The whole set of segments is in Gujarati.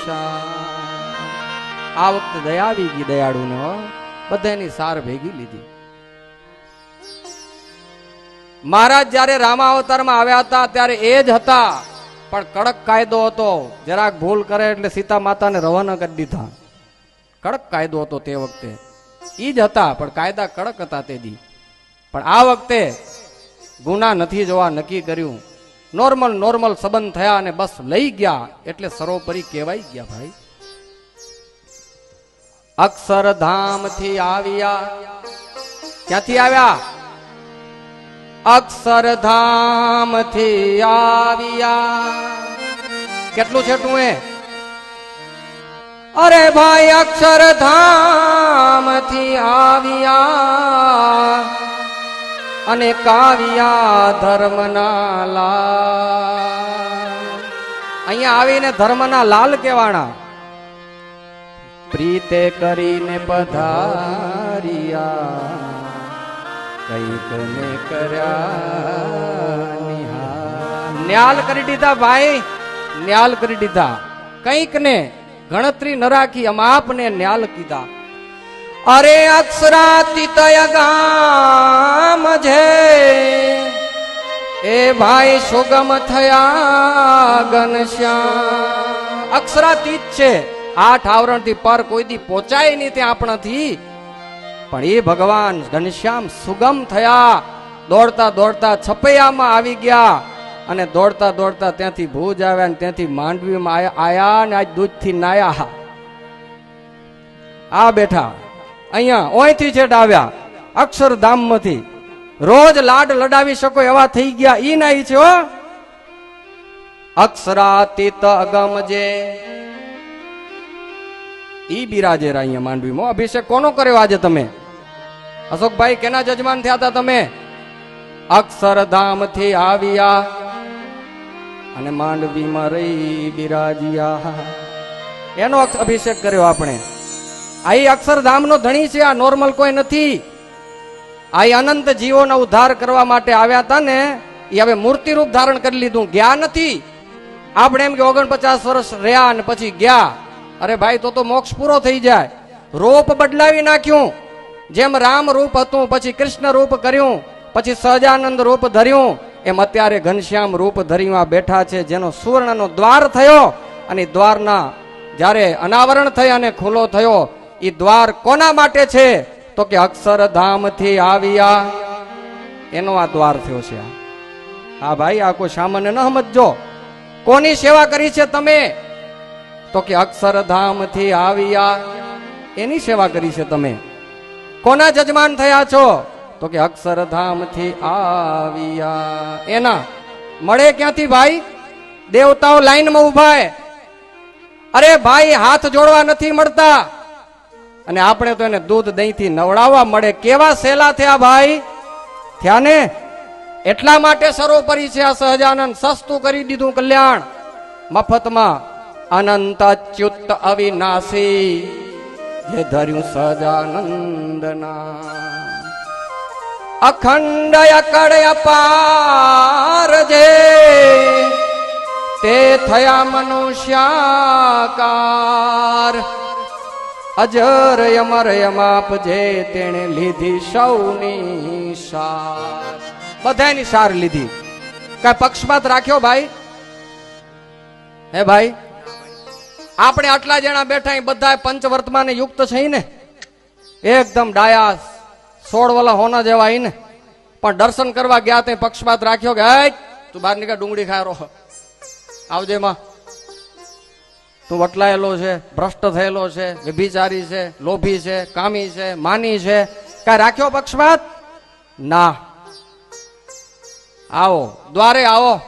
ઘનશ્યામ આ વખતે દયા આવી ગઈ દયાળુને હો બધાની સાર ભેગી લીધી મહારાજ જ્યારે રામાવતારમાં આવ્યા હતા ત્યારે એ જ હતા પણ કડક કાયદો હતો જરાક ભૂલ કરે એટલે સીતા માતાને રવાના કરી દીધા કડક કાયદો હતો તે વખતે ઈ જ હતા પણ કાયદા કડક હતા તે દી પણ આ વખતે ગુના નથી જોવા નક્કી કર્યું નોર્મલ સંબંધ થયા અને બસ લઈ ગયા એટલે સરોપરી કહેવાય ગયા ભાઈ અક્ષરધામ થી આવ્યા ક્યાંથી આવ્યા અક્ષરધામ થી આવ્યા કેટલું છેટું એ અરે ભાઈ અક્ષરધામ થી આવ્યા અને કાવ્યા ધર્મના લાલ અહીંયા આવીને ધર્મના લાલ કહેવાના પ્રીતે કરીને પધારિયા કઈક ને કર્યા ન્યાલ કરી દીધા ભાઈ ન્યાલ કરી દીધા કઈક ને ગણતરી ન રાખી અમાપને ન્યાલ કીધા અરે અક્ષરાતીત ગામ છે એ ભાઈ સુગમ થયા ઘનશ્યામ અક્ષરાતીત છે આઠ આવરણ થી પર કોઈ દી પહોંચાય નહીં ત્યાં આપણાથી પણ એ ભગવાન ઘનશ્યામ સુગમ થયા દોડતા દોડતા છપૈયામાં આવી ગયા અને દોડતા દોડતા ત્યાંથી ભુજ આવ્યા ને ત્યાંથી માંડવીમાં આયા ને આજ દૂધથી નાયા આ બેઠા અહીંયા ઓયથી છેટ આવ્યા અક્ષરધામમાંથી રોજ લાડ લડાવી શકો એવા થઈ ગયા ઈ ના ઈ છે હો અક્ષરાતીત અગમ જે ઈ બિરાજે અહીંયા માંડવીમાં અભિષેક કોનો કર્યો આજે તમે અશોકભાઈ કેના જજમાન થયા હતા તમે અક્ષરધામ થી આવ્યા અને માંડવીમાં રહી બિરાજ્યા એનો અભિષેક કર્યો આપણે આ અક્ષરધામ નો ધણી છે આ નોર્મલ કોઈ નથી આ અનંત જીવોનો ઉદ્ધાર કરવા માટે આવ્યા હતા ને એ હવે મૂર્તિ રૂપ ધારણ કરી લીધું ગયા નથી આપણે એમ કે 49 વર્ષ રહ્યા અને પછી ગયા અરે ભાઈ તો મોક્ષ પૂરો થઈ જાય રૂપ બદલાવી નાખ્યું જેમ રામ રૂપ હતું પછી કૃષ્ણ રૂપ કર્યું પછી સહજાનંદ રૂપ ધર્યું એમ અત્યારે ઘનશ્યામ રૂપ ધર્યું આ બેઠા છે જેનો સુવર્ણનો દ્વાર થયો અને દ્વારના જ્યારે અનાવરણ થઈ અને ખુલ્લો થયો એ દ્વાર કોના માટે છે તો કે અક્ષરધામ થી આવ્યા એનો આ દ્વાર થયો છે હા ભાઈ આ કોઈ સામાન્ય ન સમજો કોની સેવા કરી છે તમે તો કે અક્ષરધામ થી આવ્યા એની સેવા કરી છે તમે કોના જજમાન થયા છો તો કે અક્ષરધામ થી આવ્યા એના મળે ક્યાંથી ભાઈ દેવતાઓ લાઈનમાં ઉભા અરે ભાઈ હાથ જોડવા નથી મળતા અને આપણે તો એને દૂધ દહીં થી નવડાવવા મળે કેવા સેલા થયા ભાઈ થયા ને એટલા માટે સરોપરી છે આ સહજાનંદ સસ્તું કરી દીધું કલ્યાણ મફતમાં અનંત અચ્યુત અવિનાશી જે ધર્યું સહજાનંદના અખંડ અકડ અપાર જે તે થયા મનુષ્યાકાર અજર અમર યમાપ જે તેણે લીધી સૌની સાર બધાની સાર લીધી કઈ પક્ષપાત રાખ્યો ભાઈ હે ભાઈ આપણે આટલા જણા બેઠા બધા પંચવર્તમાન યુક્ત છે ને એકદમ ડાયા 16 વાલા હોના જેવા ને પણ દર્શન કરવા ગયા તે પક્ષપાત રાખ્યો કે તું બહાર નીકળ ડુંગળી ખાય રહો આવજે માં તું વટલાયેલો છે ભ્રષ્ટ થયેલો છે વ્યભિચારી છે લોભી છે કામી છે માની છે કઈ રાખ્યો પક્ષપાત ના આવો દ્વારે આવો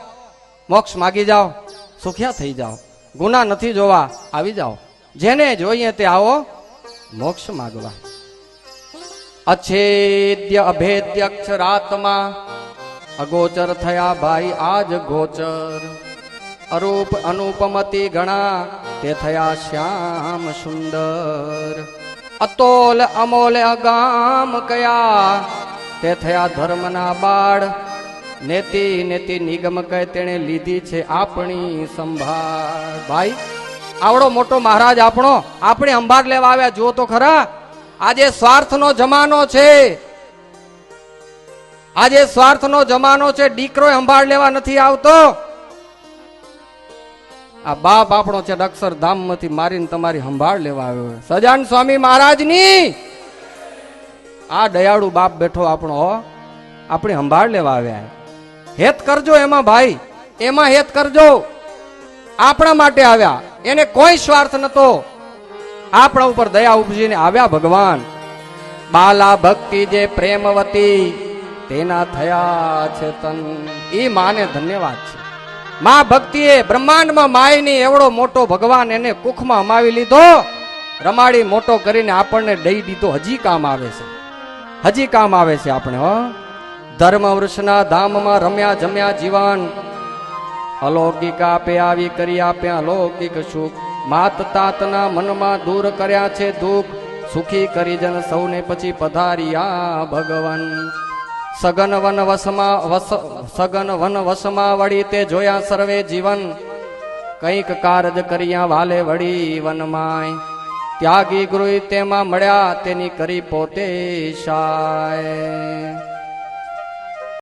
મોક્ષ માગી જાઓ સુખ્યા થઈ જાઓ ગુના નથી જોવા આવી જાઓ જેને જોઈએ તે આવો મોક્ષ માગવા અછેદ્ય અભેદ્ય અક્ષરાત્મા અગોચર થયા ભાઈ આજ ગોચર અરૂપ અનુપમતિ ગણા તે થયા શ્યામ સુંદર અતોલ અમોલ અગામ કયા તે થયા ધર્મના બાળ નેતિ નેતિ નિગમ કહે તેણે લીધી છે આપણી સંભાળ ભાઈ આવડો મોટો મહારાજ આપણો આપણે અંબાર લેવા આવ્યા. જુઓ તો ખરા, આજે સ્વાર્થનો જમાનો છે. આજે સ્વાર્થનો જમાનો છે. દીકરો અંબાર લેવા નથી આવતો. આ બાપ આપણો છે અક્ષરધામ માંથી મારીને તમારી સંભાળ લેવા આવ્યો. સજાન સ્વામી મહારાજની આ દયાળુ બાપ બેઠો આપણો આપણી સંભાળ લેવા આવ્યા. હેત કરજો એમાં ભાઈ, એમાં હેત કરજો. આપણા માટે આવ્યા, એને કોઈ સ્વાર્થ નતો. આપણા ઉપર દયા ઉપજીને આવ્યા ભગવાન. બાલા ભક્તિ જે પ્રેમવતી તેના થયા છે તન. ઈ માને ધન્યવાદ છે. માં ભક્તિએ બ્રહ્માંડમાં માયની એવડો મોટો ભગવાન એને કુખમાં અમાવી લીધો, રમાડી મોટો કરીને આપણને દઈ દીધો. હજી કામ આવે છે, હજી કામ આવે છે આપણે. ધર્મ વૃક્ષના ધામમાં રમ્યા જમ્યા જીવન, અલૌકિક આપે આવી કરી આપે અલૌકિક સુખ. માત તાતના મનમાં દૂર કર્યા છે દુઃખ, સુખી કરી જન સૌને પછી પધાર્યા ભગવાન. સગન વન વસમાં વળી તે જોયા સર્વે જીવન, કંઈક કારજ કર્યા વાલે વળી વનમાય. ત્યાગી ગૃહ તેમાં મળ્યા તેની કરી પોતે શાય.